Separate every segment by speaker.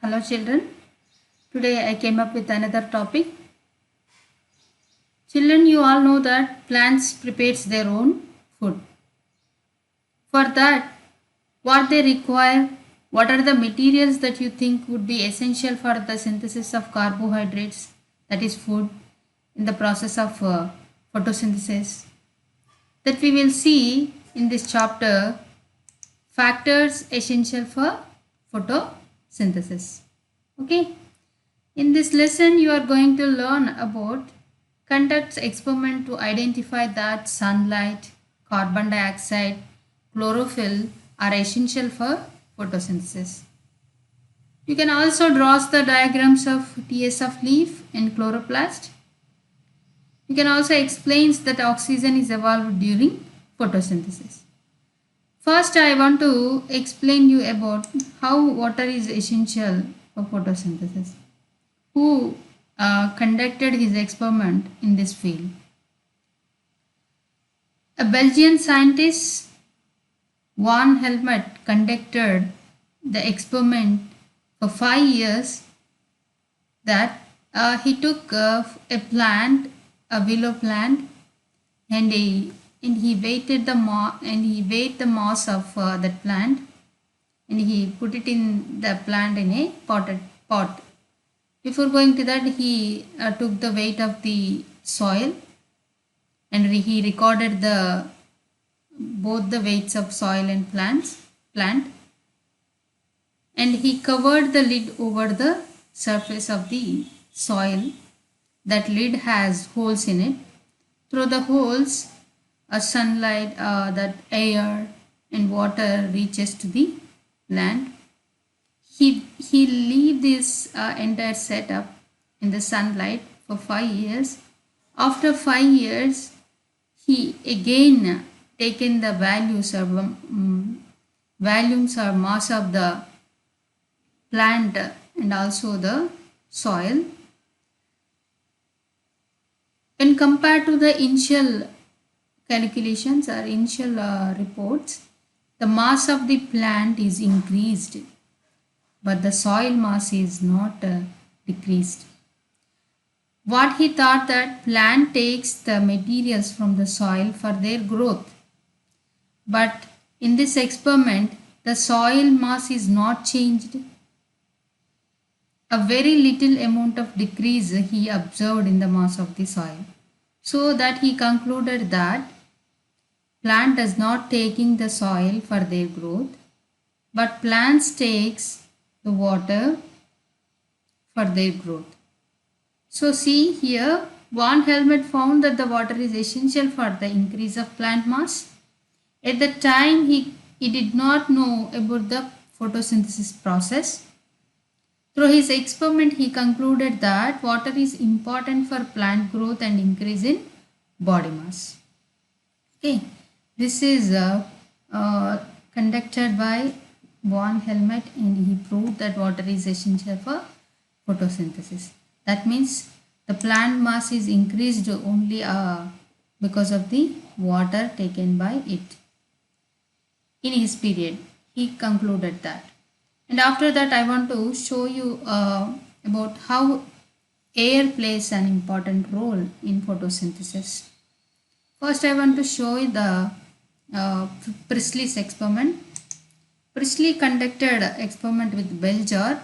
Speaker 1: Hello children, today I came up with another topic. Children, you all know that plants prepares their own food. For that, what they require, what are the materials that you think would be essential for the synthesis of carbohydrates, that is food, in the process of photosynthesis, that we will see in this chapter, factors essential for photosynthesis. Okay. In this lesson, you are going to learn about conducts experiment to identify that sunlight, carbon dioxide, chlorophyll are essential for photosynthesis. You can also draw the diagrams of TS of leaf and chloroplast. You can also explain that oxygen is evolved during photosynthesis. First, I want to explain you about how water is essential for photosynthesis. Who conducted his experiment in this field. A Belgian scientist, Van Helmont, conducted the experiment for 5 years that he took a plant, a willow plant, and he weighted the mass of that plant, and he put it in the plant in a potted pot. Before going to that, he took the weight of the soil and he recorded both the weights of soil and plant, and he covered the lid over the surface of the soil. That lid has holes in it. Through the holes, sunlight, that air and water reaches to the plant. He leave this entire setup in the sunlight for 5 years. After 5 years, he again taken the values or mass of the plant and also the soil. When compared to the initial calculations or initial reports, the mass of the plant is increased, but the soil mass is not decreased. What he thought that plant takes the materials from the soil for their growth, but in this experiment the soil mass is not changed. A very little amount of decrease he observed in the mass of the soil, so that he concluded that plant does not taking the soil for their growth, but plants takes the water for their growth. So see here, Van Helmont found that the water is essential for the increase of plant mass. At the time, he did not know about the photosynthesis process. Through his experiment, he concluded that water is important for plant growth and increase in body mass. Okay, this is conducted by Van Helmont, and he proved that water is essential for photosynthesis. That means the plant mass is increased only because of the water taken by it. In his period, he concluded that. And after that, I want to show you about how air plays an important role in photosynthesis. First, I want to show you the Priestley's experiment. Priestley conducted experiment with bell jar.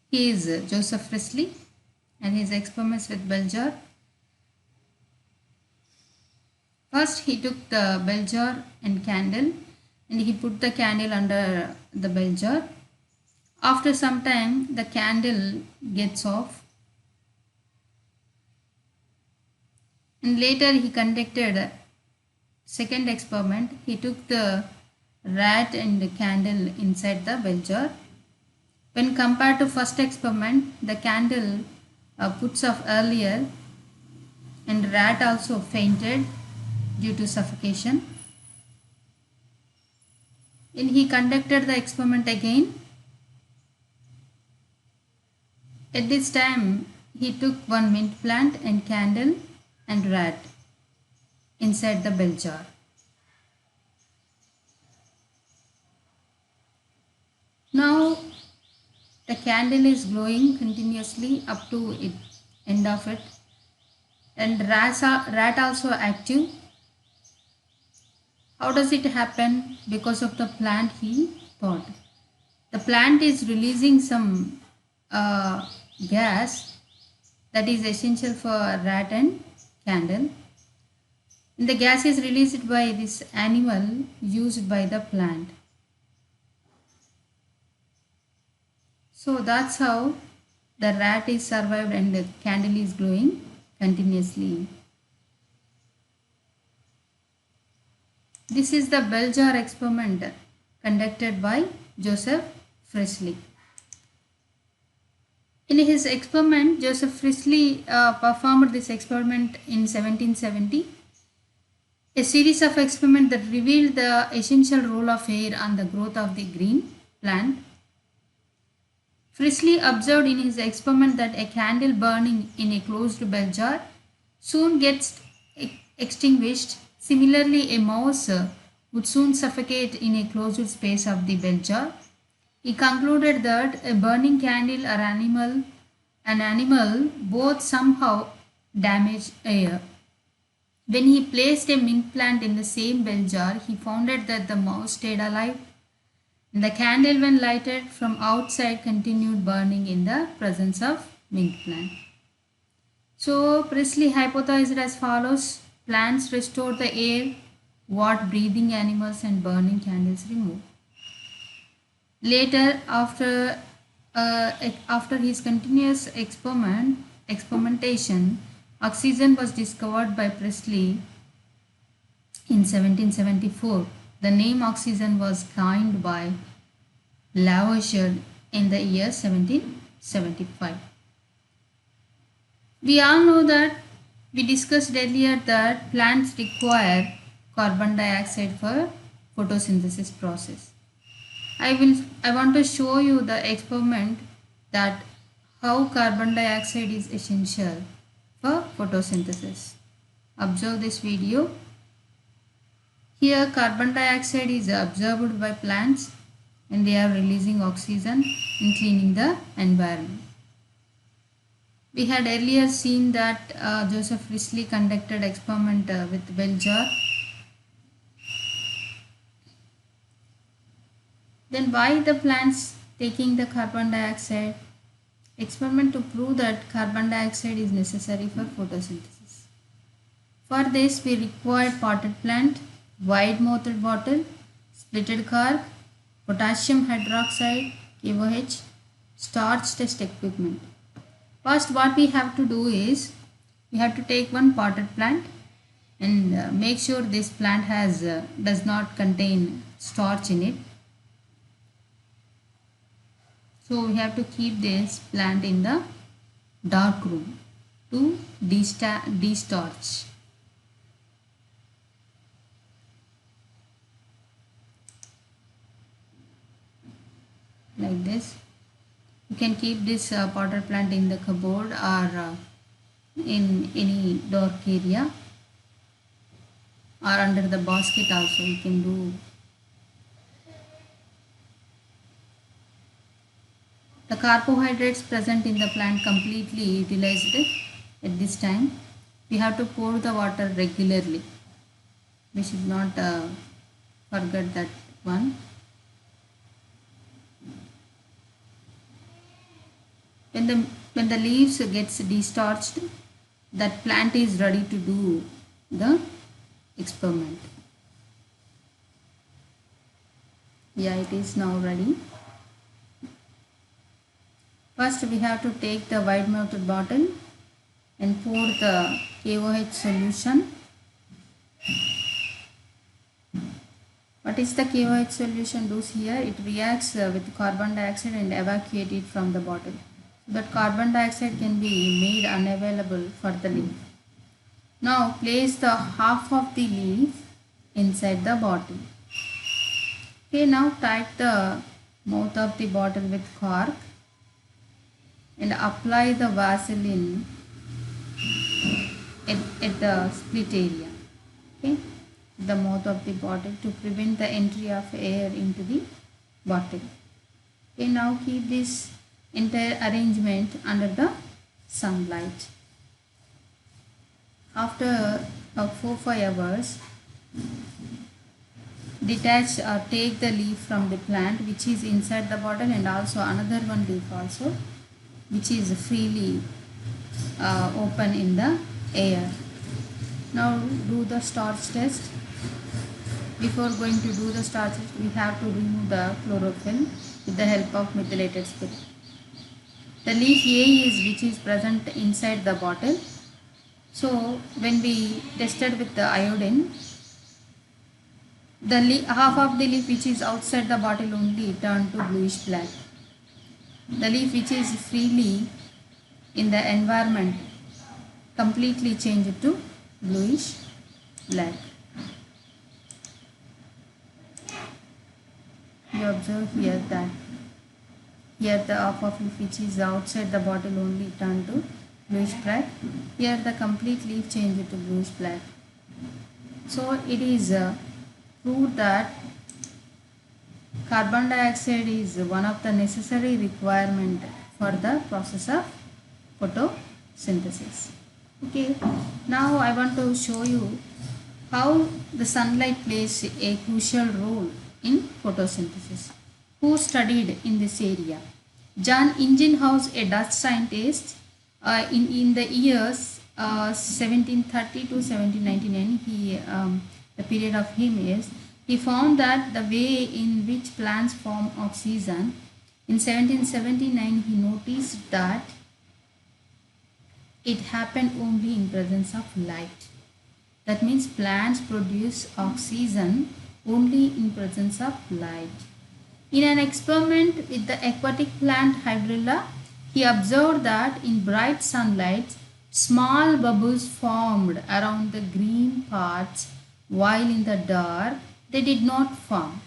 Speaker 1: He is Joseph Priestley, and his experiments with bell jar. First, he took the bell jar and candle, and he put the candle under the bell jar. After some time, the candle gets off, and later he conducted a second experiment. He took the rat and the candle inside the bell jar. When compared to first experiment, the candle puts off earlier, and rat also fainted due to suffocation. And he conducted the experiment again. At this time, he took one mint plant and candle and rat inside the bell jar. The candle is glowing continuously up to it end of it, and rat also active. How does it happen? Because of the plant, he thought. The plant is releasing some gas that is essential for rat and candle. And the gas is released by this animal used by the plant. So that's how the rat is survived and the candle is glowing continuously. This is the bell jar experiment conducted by Joseph Priestley. In his experiment, Joseph Priestley performed this experiment in 1770. A series of experiments that revealed the essential role of air on the growth of the green plant. Priestley observed in his experiment that a candle burning in a closed bell jar soon gets extinguished. Similarly, a mouse would soon suffocate in a closed space of the bell jar. He concluded that a burning candle or an animal both somehow damage air. When he placed a mint plant in the same bell jar, he found that the mouse stayed alive. The candle, when lighted from outside, continued burning in the presence of mint plant. So Priestley hypothesized as follows: plants restore the air, what breathing animals and burning candles remove. Later, after his continuous experimentation, oxygen was discovered by Priestley in 1774. The name oxygen was coined by Lavoisier in the year 1775. We all know that we discussed earlier that plants require carbon dioxide for photosynthesis process. I want to show you the experiment that how carbon dioxide is essential for photosynthesis. Observe this video. Here carbon dioxide is absorbed by plants and they are releasing oxygen and cleaning the environment. We had earlier seen that Joseph Priestley conducted experiment with bell jar. Then why the plants taking the carbon dioxide? Experiment to prove that carbon dioxide is necessary for photosynthesis. For this we required potted plant, wide mouthed bottle, splitted cork, potassium hydroxide, KOH, starch test equipment. First what we have to do is, we have to take one potted plant and make sure this plant does not contain starch in it. So we have to keep this plant in the dark room to de-starch. Like this. You can keep this potted plant in the cupboard or in any dark area or under the basket also you can do. The carbohydrates present in the plant completely utilized at this time. We have to pour the water regularly. We should not forget that one. When the leaves gets de-starched, that plant is ready to do the experiment. Yeah, it is now ready. First we have to take the wide mouthed bottle and pour the KOH solution. What is the KOH solution does here? It reacts with carbon dioxide and evacuates it from the bottle. So that carbon dioxide can be made unavailable for the leaf. Now place the half of the leaf inside the bottle. Okay, now tight the mouth of the bottle with cork and apply the Vaseline at the split area. Okay, the mouth of the bottle to prevent the entry of air into the bottle. Okay, now keep this entire arrangement under the sunlight. After 4-5 hours, detach or take the leaf from the plant which is inside the bottle, and also another one leaf also which is freely open in the air. Now do the starch test. Before going to do the starch test, we have to remove the chlorophyll with the help of methylated spirit. The leaf A is which is present inside the bottle. So when we tested with the iodine, the half of the leaf which is outside the bottle only turned to bluish black. The leaf which is freely in the environment completely changed to bluish black. You observe here that here the half of leaf which is outside the bottle only turned to bluish black. Here the complete leaf changed to bluish black. So it is proved that carbon dioxide is one of the necessary requirement for the process of photosynthesis. Okay, now I want to show you how the sunlight plays a crucial role in photosynthesis. Who studied in this area? John Ingenhousz, a Dutch scientist, in the years 1730 to 1799, the period of him is, he found that the way in which plants form oxygen. In 1779, he noticed that it happened only in presence of light. That means plants produce oxygen only in presence of light. In an experiment with the aquatic plant Hydrilla, he observed that in bright sunlight, small bubbles formed around the green parts, while in the dark they did not form.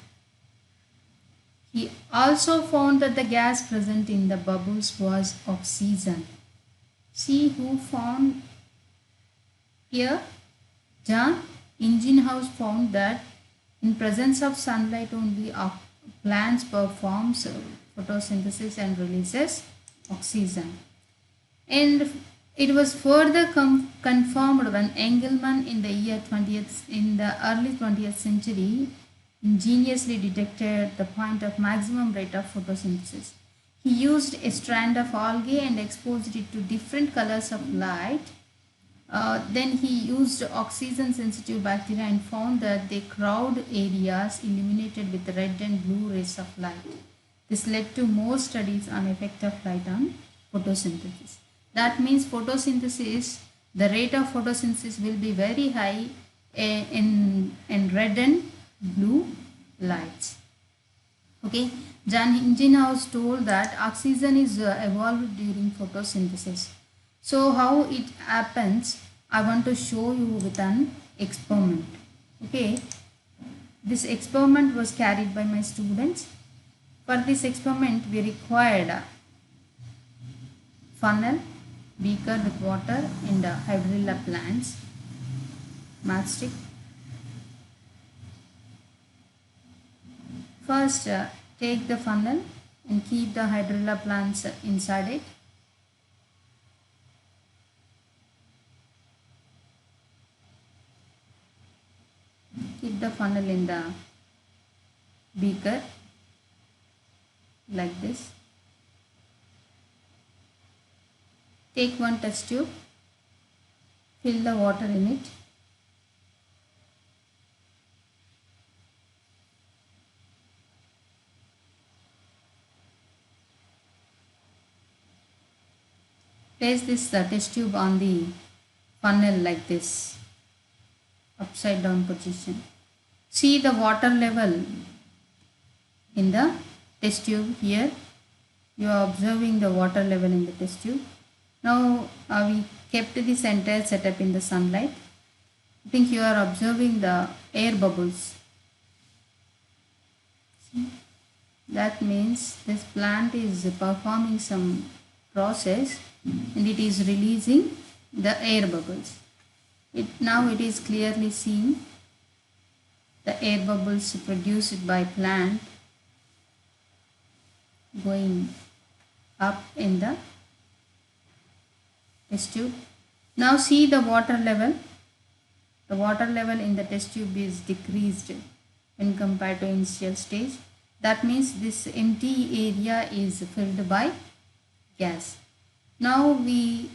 Speaker 1: He also found that the gas present in the bubbles was oxygen. See who found here? John Ingenhousz found that in presence of sunlight only plants performs photosynthesis and releases oxygen. And it was further confirmed when Engelmann in the early 20th century ingeniously detected the point of maximum rate of photosynthesis. He used a strand of algae and exposed it to different colors of light. Then he used oxygen sensitive bacteria and found that they crowd areas illuminated with red and blue rays of light. This led to more studies on effect of light on photosynthesis. That means photosynthesis, the rate of photosynthesis will be very high in red and blue lights. Okay, John Ingenhousz told that oxygen is evolved during photosynthesis. So how it happens, I want to show you with an experiment. Okay, this experiment was carried by my students. For this experiment, we required a funnel, beaker with water and hydrilla plants, matchstick. First, take the funnel and keep the hydrilla plants inside it. Keep the funnel in the beaker like this. Take one test tube, fill the water in it. Place this test tube on the funnel like this, upside down position. See the water level in the test tube here. You are observing the water level in the test tube. Now we kept this entire setup in the sunlight. I think you are observing the air bubbles. See? That means this plant is performing some process and it is releasing the air bubbles. Now it is clearly seen the air bubbles produced by plant going up in the test tube. Now see the water level. The water level in the test tube is decreased when compared to initial stage. That means this empty area is filled by gas. Now we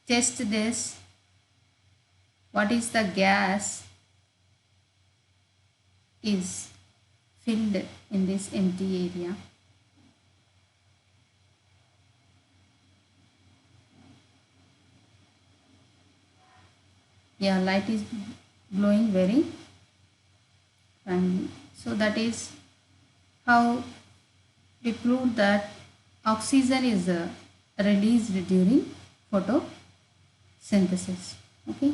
Speaker 1: test this. What is the gas is filled in this empty area? Yeah, light is glowing very finely. So that is how we prove that oxygen is released during photosynthesis. Okay.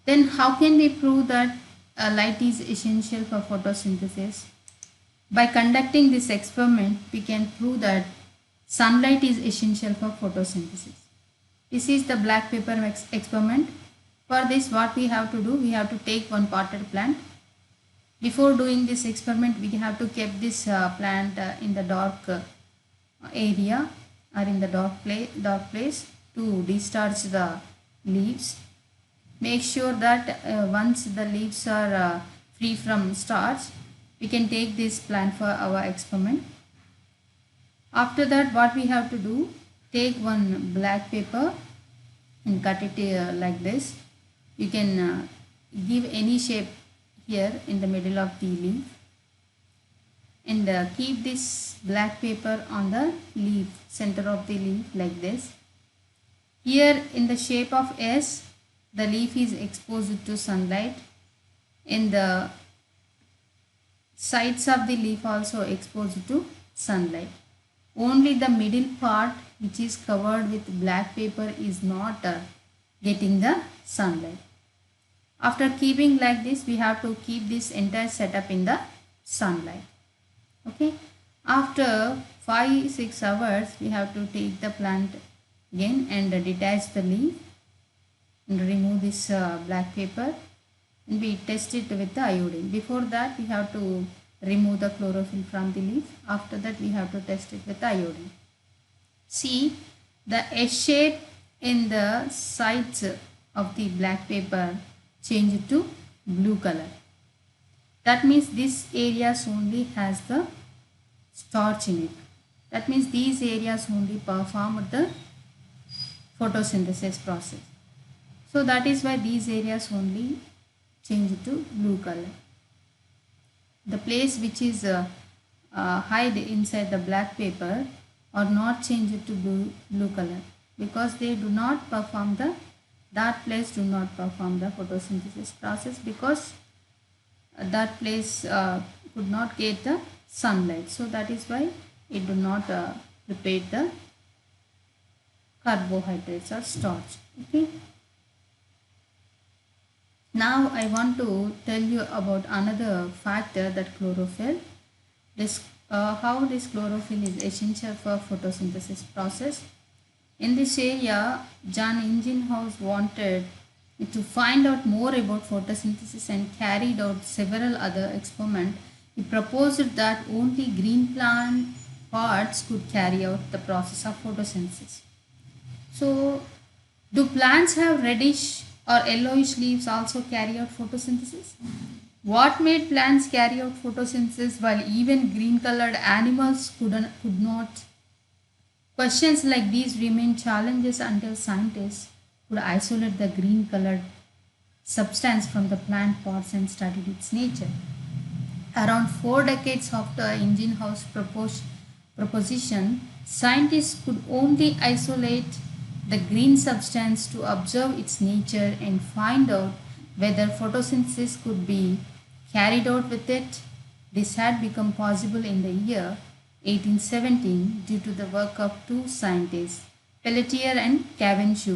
Speaker 1: Then how can we prove that light is essential for photosynthesis? By conducting this experiment, we can prove that sunlight is essential for photosynthesis. This is the black paper experiment. For this, what we have to do, we have to take one potted plant. Before doing this experiment, we have to keep this plant in the dark area or in the dark place to discharge the leaves. Make sure that once the leaves are free from starch, we can take this plant for our experiment. After that, what we have to do, take one black paper and cut it like this. You can give any shape here in the middle of the leaf and keep this black paper on the leaf, center of the leaf like this. Here in the shape of S, the leaf is exposed to sunlight. In the sides of the leaf also exposed to sunlight. Only the middle part, which is covered with black paper, is not getting the sunlight. After keeping like this, we have to keep this entire setup in the sunlight. Okay. After 5-6 hours, we have to take the plant again and detach the leaf and remove this black paper, and we test it with the iodine. Before that, we have to remove the chlorophyll from the leaf. After that, we have to test it with iodine. See, the S shape in the sides of the black paper changed to blue color. That means this areas only has the starch in it. That means these areas only perform the photosynthesis process. So that is why these areas only change to blue color. The place which is hide inside the black paper are not changed to blue color because they do not perform that place do not perform the photosynthesis process because that place could not get the sunlight. So that is why it do not prepare the carbohydrates or starch. Okay. Now I want to tell you about another factor, that chlorophyll. How this chlorophyll is essential for photosynthesis process. In this area, John Ingenhousz wanted to find out more about photosynthesis and carried out several other experiments. He proposed that only green plant parts could carry out the process of photosynthesis. So, do plants have reddish or yellowish leaves also carry out photosynthesis? What made plants carry out photosynthesis while even green colored animals could not? Questions like these remain challenges until scientists could isolate the green colored substance from the plant parts and studied its nature. Around 4 decades after Ingenhousz's proposition, scientists could only isolate the green substance to observe its nature and find out whether photosynthesis could be carried out with it. This had become possible in the year 1817 due to the work of two scientists, Pelletier and Cavendish,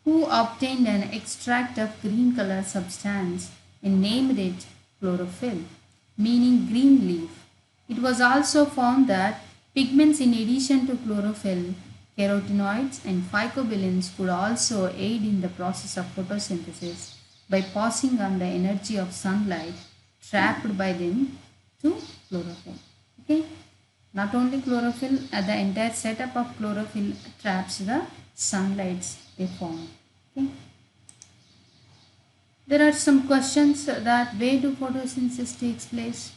Speaker 1: who obtained an extract of green color substance and named it chlorophyll, meaning green leaf. It was also found that pigments, in addition to chlorophyll, carotenoids and phycobilins, could also aid in the process of photosynthesis by passing on the energy of sunlight trapped by them to chlorophyll. Okay. Not only chlorophyll, the entire setup of chlorophyll traps the sunlight they form. Okay. There are some questions that where do photosynthesis takes place?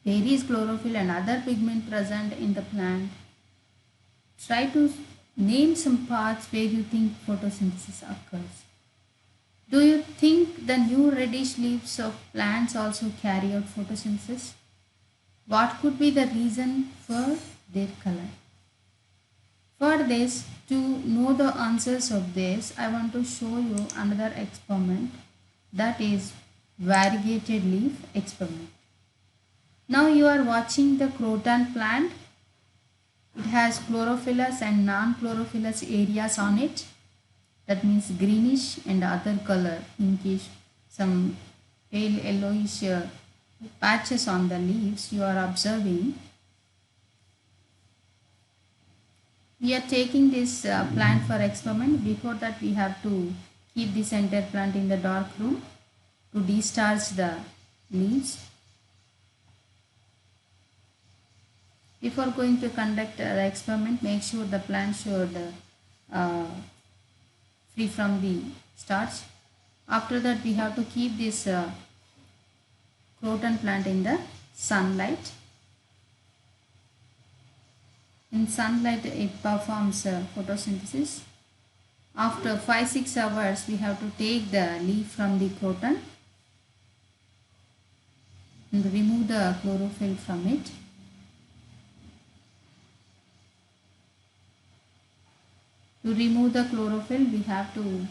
Speaker 1: There is chlorophyll and other pigment present in the plant. Try to name some parts where you think photosynthesis occurs. Do you think the new reddish leaves of plants also carry out photosynthesis? What could be the reason for their color? For this, to know the answers of this, I want to show you another experiment, that is variegated leaf experiment. Now you are watching the croton plant. It has chlorophyllous and non-chlorophyllous areas on it. That means greenish and other color, pinkish, some pale yellowish patches on the leaves you are observing. We are taking this plant for experiment. Before that, we have to keep this entire plant in the dark room to destarch the leaves. Before going to conduct the experiment, make sure the plant should free from the starch. After that, we have to keep this croton plant in the sunlight. In sunlight, it performs photosynthesis. After 5-6 hours, we have to take the leaf from the croton and remove the chlorophyll from it. To remove the chlorophyll, we have to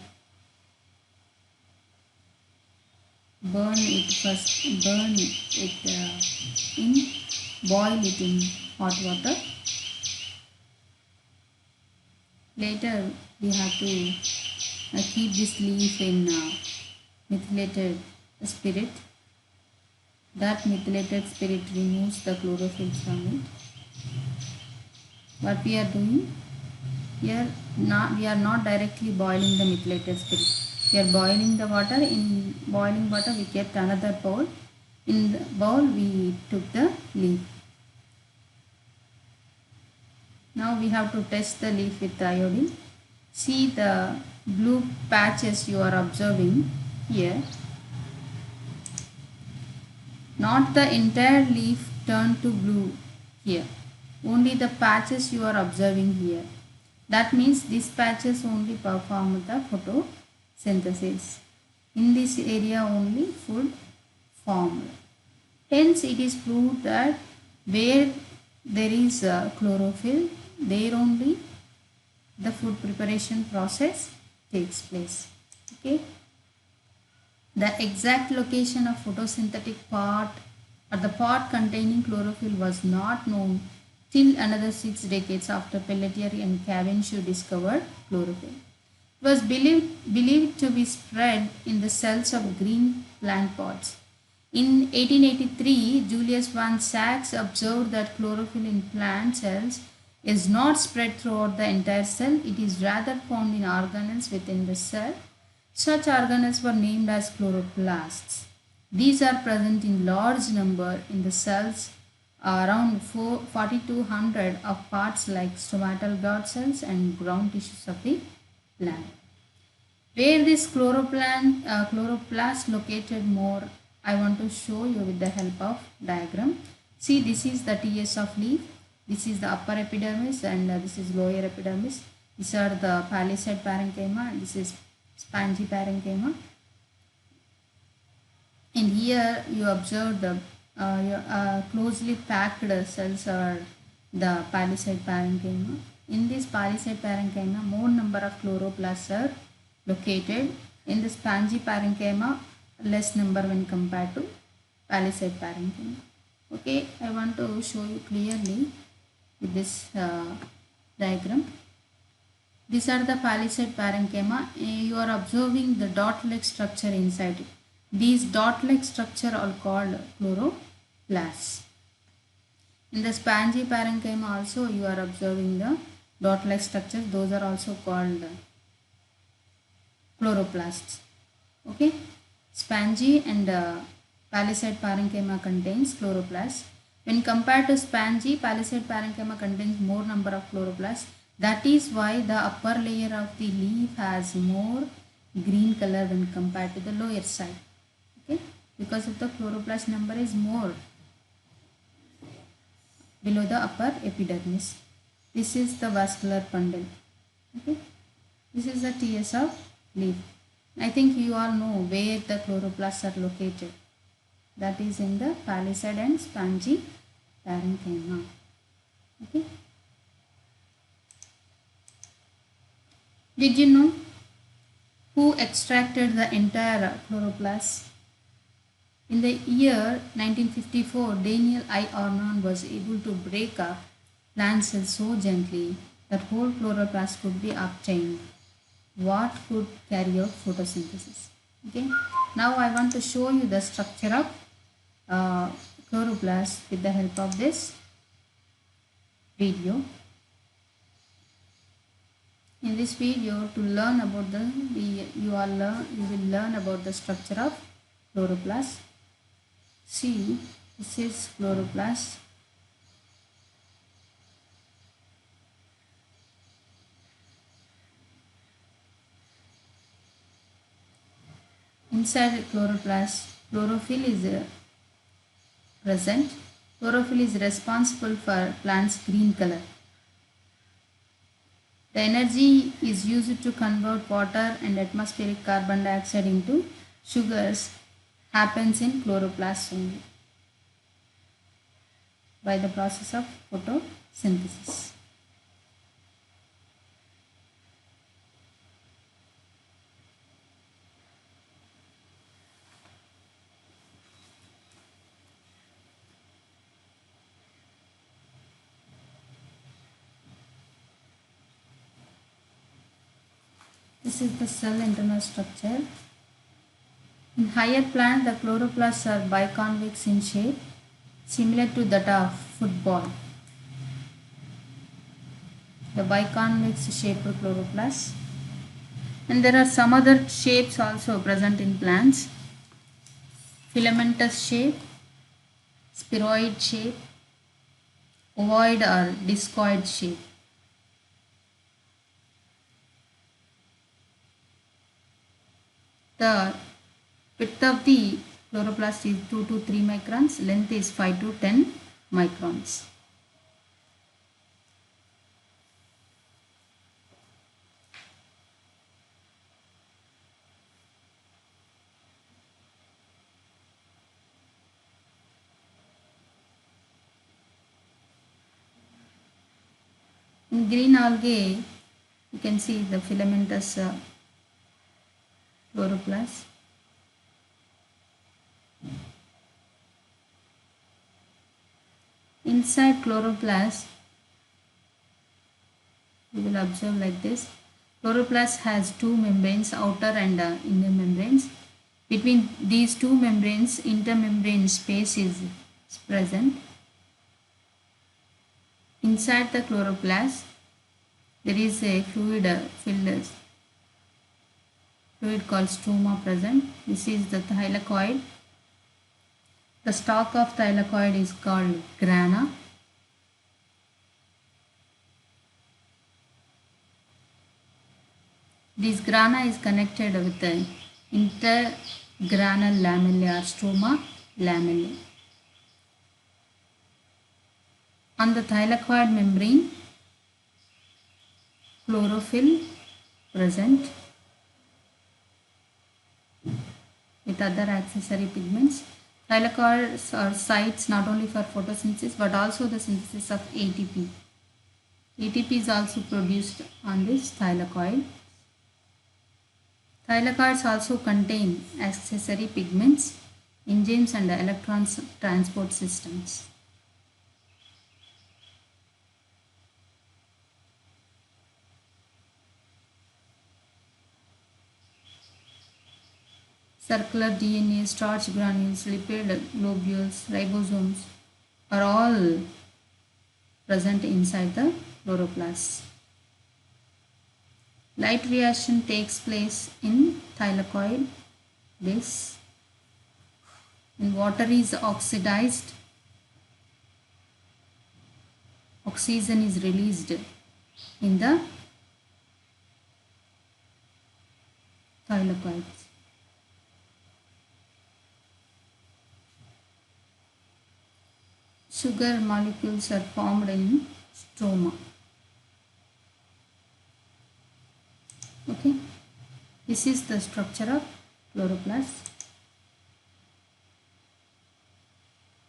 Speaker 1: burn it first, boil it in hot water. Later, we have to keep this leaf in methylated spirit. That methylated spirit removes the chlorophyll from it. What we are doing here, we are not directly boiling the methylated spirit. We are boiling the water. In boiling water, we kept another bowl. In the bowl, we took the leaf. Now we have to test the leaf with the iodine. See the blue patches you are observing here. Not the entire leaf turned to blue here. Only the patches you are observing here. That means these patches only perform the photosynthesis. In this area only food formed. Hence it is proved that where there is chlorophyll, there only the food preparation process takes place. Okay. The exact location of photosynthetic part or the part containing chlorophyll was not known till another 6 decades after Pelletier and Cavendish discovered chlorophyll. It was believed to be spread in the cells of green plant pods. In 1883, Julius von Sachs observed that chlorophyll in plant cells is not spread throughout the entire cell. It is rather found in organelles within the cell. Such organelles were named as chloroplasts. These are present in large number in the cells, around 4200 of parts like stomatal blood cells and ground tissues of the plant. Where this chloroplast located more, I want to show you with the help of diagram. See, this is the TS of leaf. This is the upper epidermis and this is lower epidermis. These are the palisade parenchyma and this is spongy parenchyma. And here you observe the closely packed cells are the palisade parenchyma. In this palisade parenchyma, more number of chloroplasts are located. In the spongy parenchyma, less number when compared to palisade parenchyma. Okay, I want to show you clearly with this diagram. These are the palisade parenchyma. You are observing the dot-like structure inside it. These dot-like structure are called chloroplasts. In the spongy parenchyma also you are observing the dot-like structures. Those are also called chloroplasts. Okay. Spongy and palisade parenchyma contains chloroplasts. When compared to spongy, palisade parenchyma contains more number of chloroplasts. That is why the upper layer of the leaf has more green color when compared to the lower side. Okay, because of the chloroplast number is more below the upper epidermis. This is the vascular bundle. Okay, this is the TS of leaf. I think you all know where the chloroplasts are located. That is in the palisade and spongy parenchyma. Okay. Did you know who extracted the entire chloroplast? In the year 1954, Daniel I. Arnon was able to break a plant cell so gently that whole chloroplast could be obtained. What could carry out photosynthesis? Okay. Now I want to show you the structure of chloroplast with the help of this video. In this video, to learn about you will learn about the structure of chloroplast. See, this is chloroplast. Inside chloroplast, chlorophyll is present. Chlorophyll is responsible for plant's green color. The energy is used to convert water and atmospheric carbon dioxide into sugars happens in chloroplast only by the process of photosynthesis. This is the cell internal structure. In higher plants, the chloroplasts are biconvex in shape, similar to that of football. The biconvex shaped chloroplasts. And there are some other shapes also present in plants. Filamentous shape, spheroid shape, ovoid or discoid shape. The width of the chloroplast is 2 to 3 microns, length is 5 to 10 microns. In green algae, you can see the filamentous chloroplast. Inside chloroplast, you will observe like this. Chloroplast has two membranes, outer and inner membranes. Between these two membranes, intermembrane space is present. Inside the chloroplast, there is a fluid called stroma present. This is the thylakoid. The stalk of thylakoid is called grana. This grana is connected with the intergranal lamellae or stroma lamellae. On the thylakoid membrane, chlorophyll present with other accessory pigments. Thylakoids are sites not only for photosynthesis but also the synthesis of ATP. ATP is also produced on this thylakoid. Thylakoids also contain accessory pigments, enzymes and electron transport systems. Circular DNA, starch granules, lipid globules, ribosomes are all present inside the chloroplast. Light reaction takes place in thylakoid. This, when water is oxidized, oxygen is released in the thylakoids. Sugar molecules are formed in stroma. Okay, this is the structure of chloroplast.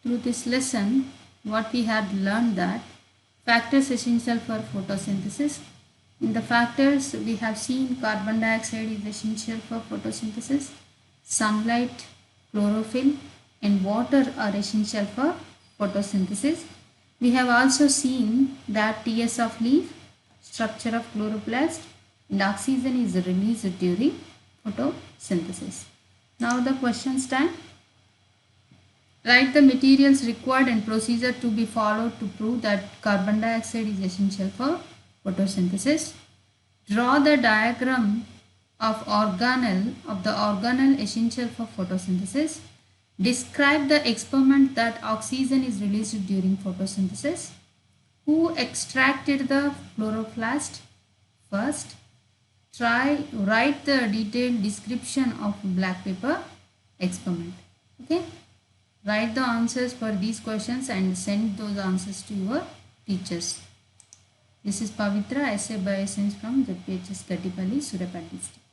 Speaker 1: Through this lesson, what we had learned that factors essential for photosynthesis. In the factors, we have seen carbon dioxide is essential for photosynthesis, sunlight, chlorophyll, and water are essential for photosynthesis. We have also seen that TS of leaf, structure of chloroplast, and oxygen is released during photosynthesis. Now the questions time. Write the materials required and procedure to be followed to prove that carbon dioxide is essential for photosynthesis. Draw the diagram of the organelle essential for photosynthesis. Describe the experiment that oxygen is released during photosynthesis. Who extracted the chloroplast first? Write the detailed description of black pepper experiment. Okay. Write the answers for these questions and send those answers to your teachers. This is Pavitra, Essay Bioscience from ZPHS Kattipalli, Surapet district.